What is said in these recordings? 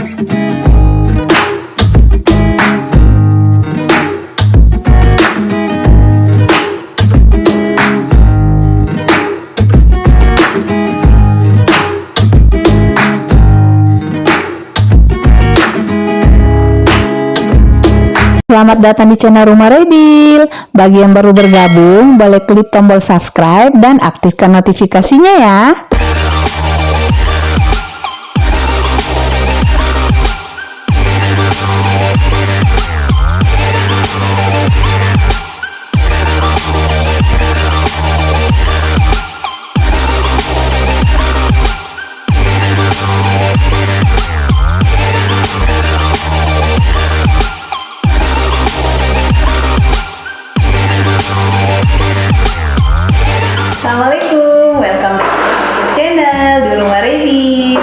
Selamat datang di channel Rumah Rebil. Bagi yang baru bergabung, boleh klik tombol subscribe dan aktifkan notifikasinya ya. Assalamualaikum, welcome back to channel di Rumah Rebi.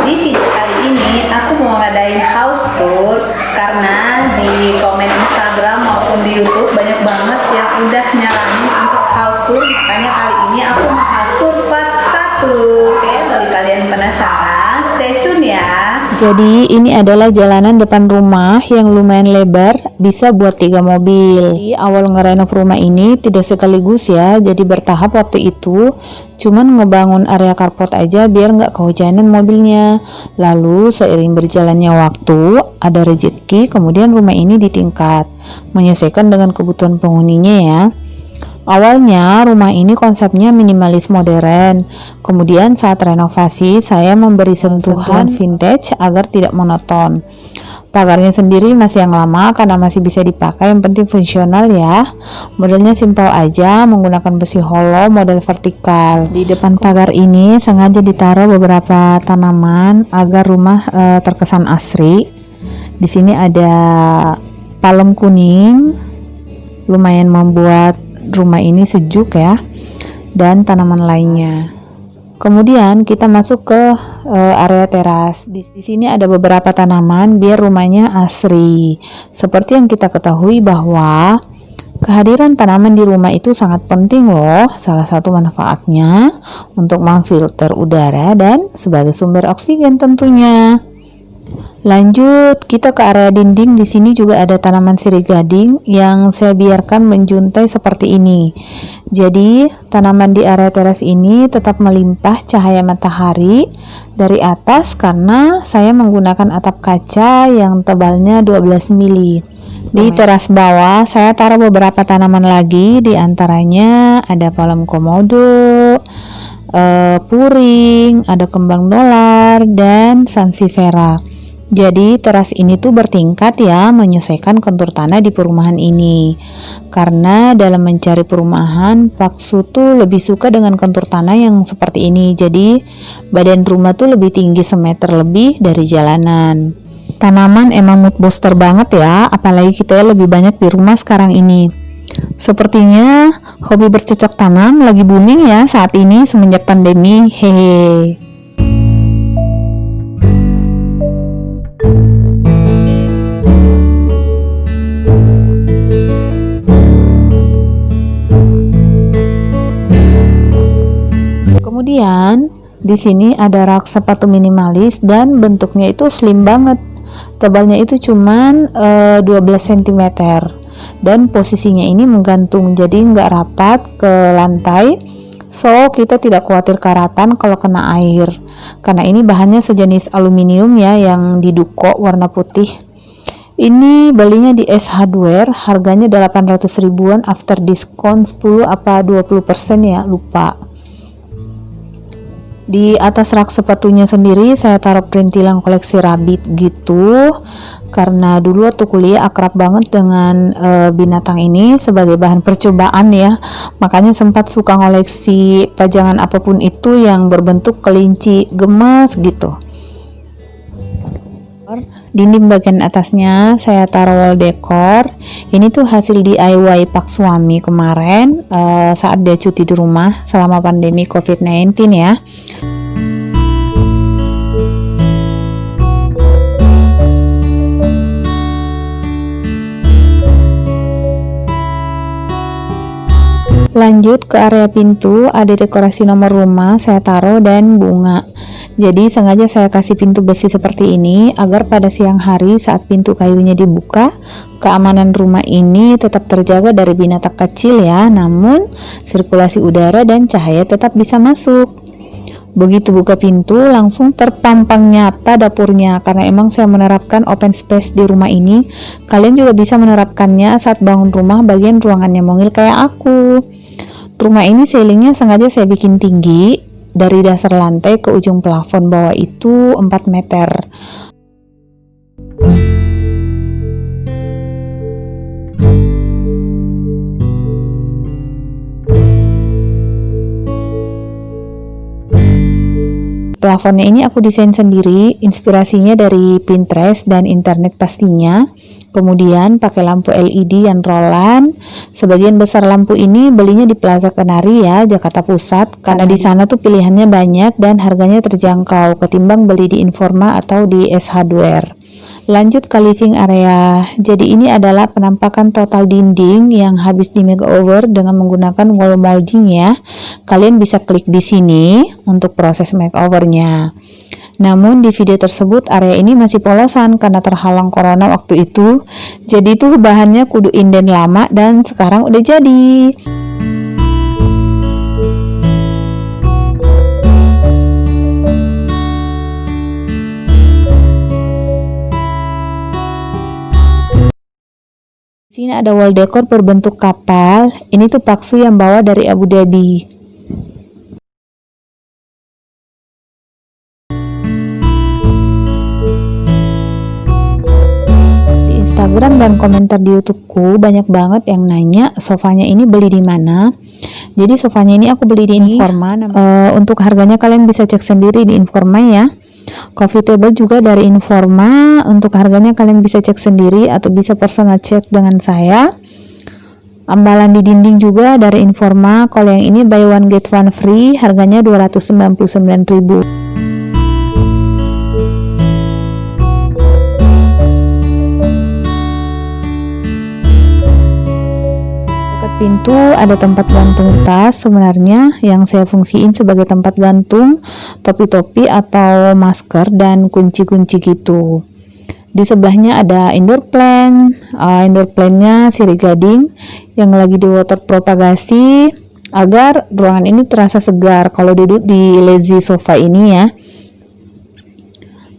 Di video kali ini aku mau ngadain house tour karena di komen Instagram maupun di YouTube banyak banget yang udah nyaranin untuk house tour. Makanya kali ini aku mau house tour part 1. Oke, bagi kalian penasaran, stay tune ya. Jadi ini adalah jalanan depan rumah yang lumayan lebar, bisa buat 3 mobil. Di awal ngerenov rumah ini tidak sekaligus ya, jadi bertahap waktu itu. Cuman ngebangun area carport aja biar nggak kehujanan mobilnya. Lalu seiring berjalannya waktu, ada rezeki, kemudian rumah ini ditingkat, menyesuaikan dengan kebutuhan penghuninya ya. Awalnya rumah ini konsepnya minimalis modern, kemudian saat renovasi saya memberi sentuhan vintage agar tidak monoton. Pagarnya sendiri masih yang lama karena masih bisa dipakai, yang penting fungsional ya. Modelnya simpel aja, menggunakan besi hollow model vertikal. Di depan pagar ini sengaja ditaruh beberapa tanaman agar rumah terkesan asri. Di sini ada palem kuning, lumayan membuat rumah ini sejuk ya, dan tanaman lainnya. Kemudian kita masuk ke area teras. Di sini ada beberapa tanaman biar rumahnya asri. Seperti yang kita ketahui bahwa kehadiran tanaman di rumah itu sangat penting loh. Salah satu manfaatnya untuk memfilter udara dan sebagai sumber oksigen tentunya. Lanjut kita ke area dinding. Di sini juga ada tanaman sirih gading yang saya biarkan menjuntai seperti ini. Jadi tanaman di area teras ini tetap melimpah cahaya matahari dari atas karena saya menggunakan atap kaca yang tebalnya 12 mili. Di teras bawah saya taruh beberapa tanaman lagi, di antaranya ada palem komodo, puring, ada kembang dolar, dan sansevieria. Jadi teras ini tuh bertingkat ya, menyesuaikan kontur tanah di perumahan ini. Karena dalam mencari perumahan, Pak Su tuh lebih suka dengan kontur tanah yang seperti ini. Jadi badan rumah tuh lebih tinggi semeter lebih dari jalanan. Tanaman emang mood booster banget ya, apalagi kita lebih banyak di rumah sekarang ini. Sepertinya hobi bercocok tanam lagi booming ya saat ini semenjak pandemi. Hehe. Kemudian di sini ada rak sepatu minimalis dan bentuknya itu slim banget. Tebalnya itu cuman 12 cm dan posisinya ini menggantung, jadi nggak rapat ke lantai. So kita tidak khawatir karatan kalau kena air karena ini bahannya sejenis aluminium ya, yang diduko warna putih. Ini belinya di S Hardware, harganya 800 ribuan after diskon 10 apa 20% ya, lupa. Di atas rak sepatunya sendiri saya taruh perintilan koleksi rabbit gitu, karena dulu waktu kuliah akrab banget dengan binatang ini sebagai bahan percobaan ya, makanya sempat suka ngoleksi pajangan apapun itu yang berbentuk kelinci gemes gitu. Dinding bagian atasnya saya taruh wall decor. Ini tuh hasil DIY Pak suami kemarin saat dia cuti di rumah selama pandemi COVID-19 ya. Lanjut ke area pintu, ada dekorasi nomor rumah saya taruh dan bunga. Jadi sengaja saya kasih pintu besi seperti ini agar pada siang hari saat pintu kayunya dibuka, keamanan rumah ini tetap terjaga dari binatang kecil ya, namun sirkulasi udara dan cahaya tetap bisa masuk. Begitu buka pintu langsung terpampang nyata dapurnya, karena emang saya menerapkan open space di rumah ini. Kalian juga bisa menerapkannya saat bangun rumah bagian ruangannya mungil kayak aku. Rumah ini ceilingnya sengaja saya bikin tinggi, dari dasar lantai ke ujung plafon bawah itu 4 meter. Plafonnya ini aku desain sendiri, inspirasinya dari Pinterest dan internet pastinya. Kemudian pakai lampu LED yang rollan. Sebagian besar lampu ini belinya di Plaza Kenari ya, Jakarta Pusat, karena di sana tuh pilihannya banyak dan harganya terjangkau ketimbang beli di Informa atau di S Hardware. Lanjut ke living area. Jadi ini adalah penampakan total dinding yang habis di makeover dengan menggunakan wall molding ya. Kalian bisa klik di sini untuk proses makeovernya. Namun di video tersebut area ini masih polosan karena terhalang corona waktu itu. Jadi tuh bahannya kudu inden lama dan sekarang udah jadi. Sini ada wall decor berbentuk kapal. Ini tuh Paksu yang bawa dari Abu Dhabi. Di Instagram dan komentar di YouTubeku banyak banget yang nanya sofanya ini beli di mana. Jadi sofanya ini aku beli di Informa. Untuk harganya kalian bisa cek sendiri di Informa ya. Coffee table juga dari Informa, untuk harganya kalian bisa cek sendiri atau bisa personal chat dengan saya. Ambalan di dinding juga dari Informa. Kalau yang ini buy one get one free, harganya 299.000. Pintu ada tempat gantung tas sebenarnya yang saya fungsiin sebagai tempat gantung topi-topi atau masker dan kunci-kunci gitu. Di sebelahnya ada indoor plant. Indoor plantnya sirih gading yang lagi di water propagasi agar ruangan ini terasa segar kalau duduk di lazy sofa ini ya.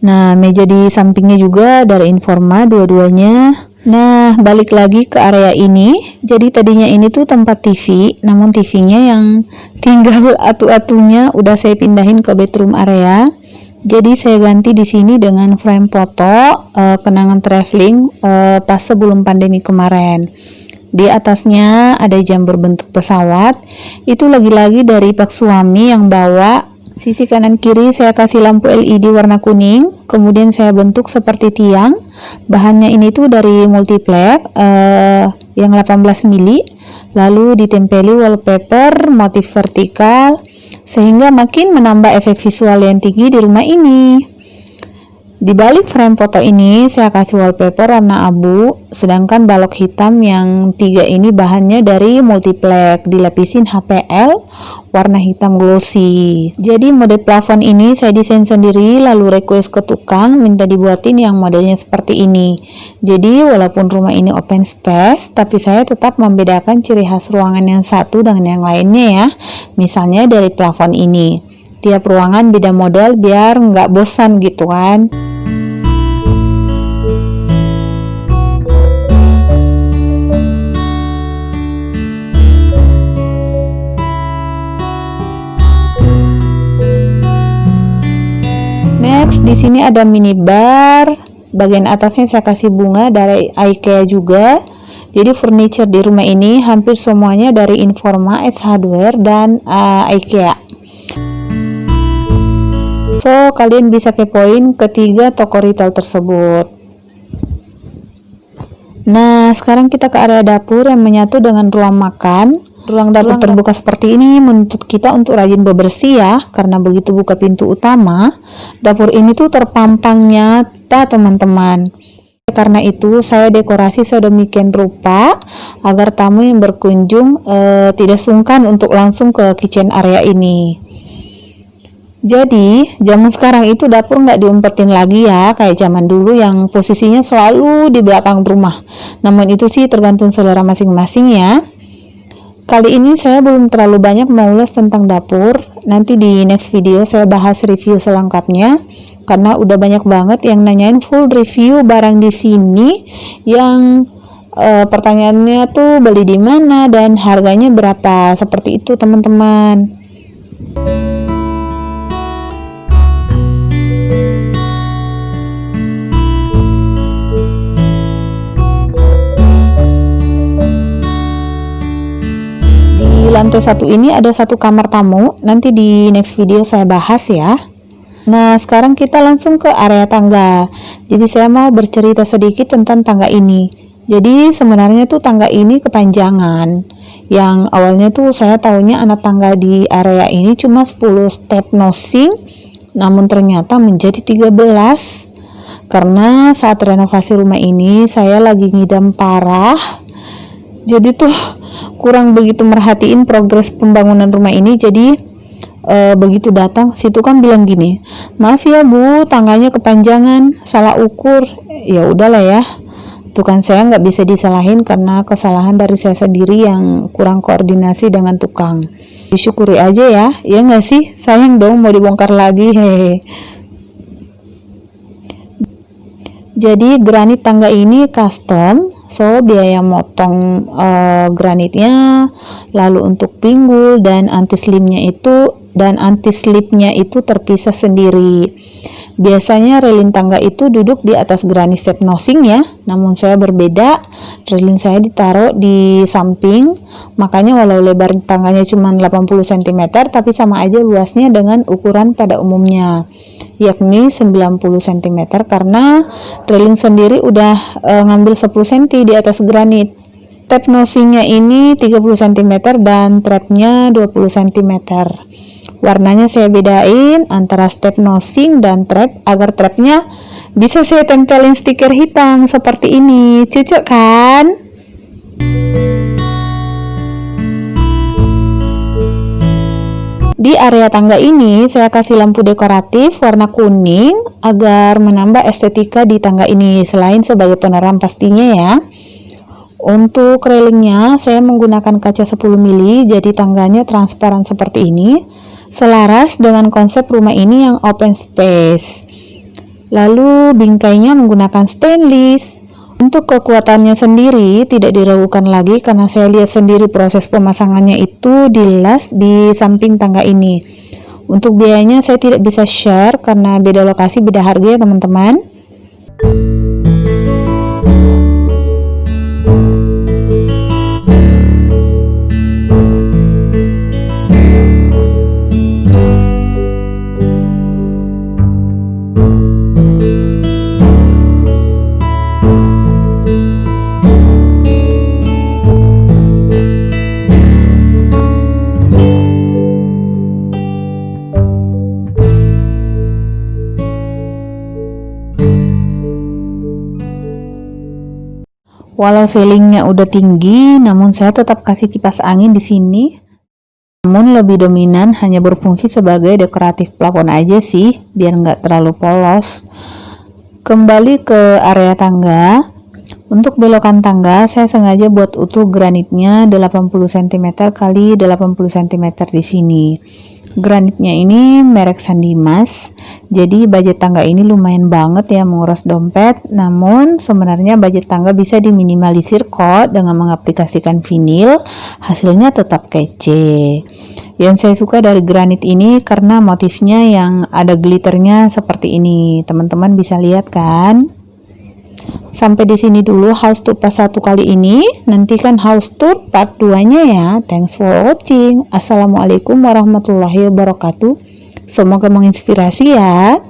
Nah, meja di sampingnya juga dari Informa dua-duanya. Nah, balik lagi ke area ini. Jadi tadinya ini tuh tempat TV, namun TV-nya yang tinggal atu-atunya udah saya pindahin ke bedroom area. Jadi saya ganti di sini dengan frame foto kenangan traveling pas sebelum pandemi kemarin. Di atasnya ada jam berbentuk pesawat. Itu lagi-lagi dari Pak Suami yang bawa. Sisi kanan kiri saya kasih lampu LED warna kuning, kemudian saya bentuk seperti tiang. Bahannya ini tuh dari multiplex yang 18 mili, lalu ditempeli wallpaper motif vertikal sehingga makin menambah efek visual yang tinggi di rumah ini. Di balik frame foto ini saya kasih wallpaper warna abu, sedangkan balok hitam yang 3 ini bahannya dari multiplex, dilapisin HPL warna hitam glossy. Jadi mode plafon ini saya desain sendiri lalu request ke tukang minta dibuatin yang modelnya seperti ini. Jadi walaupun rumah ini open space, tapi saya tetap membedakan ciri khas ruangan yang satu dengan yang lainnya ya. Misalnya dari plafon ini. Tiap ruangan beda model biar nggak bosan gitu kan. Next, di sini ada minibar. Bagian atasnya saya kasih bunga dari IKEA juga. Jadi furniture di rumah ini hampir semuanya dari Informa, S Hardware dan IKEA. So, kalian bisa kepoin ketiga toko retail tersebut. Nah, sekarang kita ke area dapur yang menyatu dengan ruang makan. Ruang dapur terbuka seperti ini menuntut kita untuk rajin bebersih ya, karena begitu buka pintu utama, dapur ini tuh terpampang nyata teman-teman. Karena itu saya dekorasi sedemikian rupa agar tamu yang berkunjung tidak sungkan untuk langsung ke kitchen area ini. Jadi zaman sekarang itu dapur nggak diumpetin lagi ya kayak zaman dulu yang posisinya selalu di belakang rumah. Namun itu sih tergantung selera masing-masing ya. Kali ini saya belum terlalu banyak mengulas tentang dapur. Nanti di next video saya bahas review selengkapnya karena udah banyak banget yang nanyain full review barang di sini yang pertanyaannya tuh beli di mana dan harganya berapa, seperti itu teman-teman. Di lantai satu ini ada satu kamar tamu, nanti di next video saya bahas ya. Nah sekarang kita langsung ke area tangga. Jadi saya mau bercerita sedikit tentang tangga ini. Jadi sebenarnya tuh tangga ini kepanjangan. Yang awalnya tuh saya taunya anak tangga di area ini cuma 10 step nosing, namun ternyata menjadi 13. Karena saat renovasi rumah ini saya lagi ngidam parah. Jadi tuh kurang begitu merhatiin progres pembangunan rumah ini. Jadi begitu datang situ kan bilang gini, maaf ya Bu, tangganya kepanjangan, salah ukur. Ya udahlah ya, itu kan saya nggak bisa disalahin karena kesalahan dari saya sendiri yang kurang koordinasi dengan tukang. Disyukuri aja ya nggak sih, sayang dong mau dibongkar lagi, hehe. Jadi granit tangga ini custom, so biaya motong granitnya, lalu untuk pinggul dan anti slipnya itu terpisah sendiri. Biasanya relin tangga itu duduk di atas granit step nosing ya, namun saya berbeda, relin saya ditaruh di samping, makanya walau lebar tangganya cuma 80 cm tapi sama aja luasnya dengan ukuran pada umumnya, yakni 90 cm karena relin sendiri udah ngambil 10 cm di atas granit. Step nosingnya ini 30 cm dan trapnya 20 cm. Warnanya saya bedain antara step nosing dan trap agar trapnya bisa saya tempelin stiker hitam seperti ini. Cocok kan? Di area tangga ini saya kasih lampu dekoratif warna kuning agar menambah estetika di tangga ini selain sebagai penerangan pastinya ya. Untuk railingnya saya menggunakan kaca 10 mili jadi tangganya transparan seperti ini, selaras dengan konsep rumah ini yang open space. Lalu bingkainya menggunakan stainless. Untuk kekuatannya sendiri tidak diragukan lagi karena saya lihat sendiri proses pemasangannya itu di las di samping tangga ini. Untuk biayanya saya tidak bisa share karena beda lokasi beda harga ya teman-teman. Walau ceilingnya udah tinggi, namun saya tetap kasih kipas angin di sini. Namun lebih dominan hanya berfungsi sebagai dekoratif plafon aja sih, biar nggak terlalu polos. Kembali ke area tangga. Untuk belokan tangga, saya sengaja buat utuh granitnya 80 cm kali 80 cm di sini. Granitnya ini merek Sandimas, jadi budget tangga ini lumayan banget ya menguras dompet. Namun sebenarnya budget tangga bisa diminimalisir kok dengan mengaplikasikan vinil, hasilnya tetap kece. Yang saya suka dari granit ini karena motifnya yang ada glitternya seperti ini, teman-teman bisa lihat kan. Sampai di sini dulu house tour pas 1 kali ini. Nantikan house tour part 2-nya ya. Thanks for watching. Assalamualaikum warahmatullahi wabarakatuh. Semoga menginspirasi ya.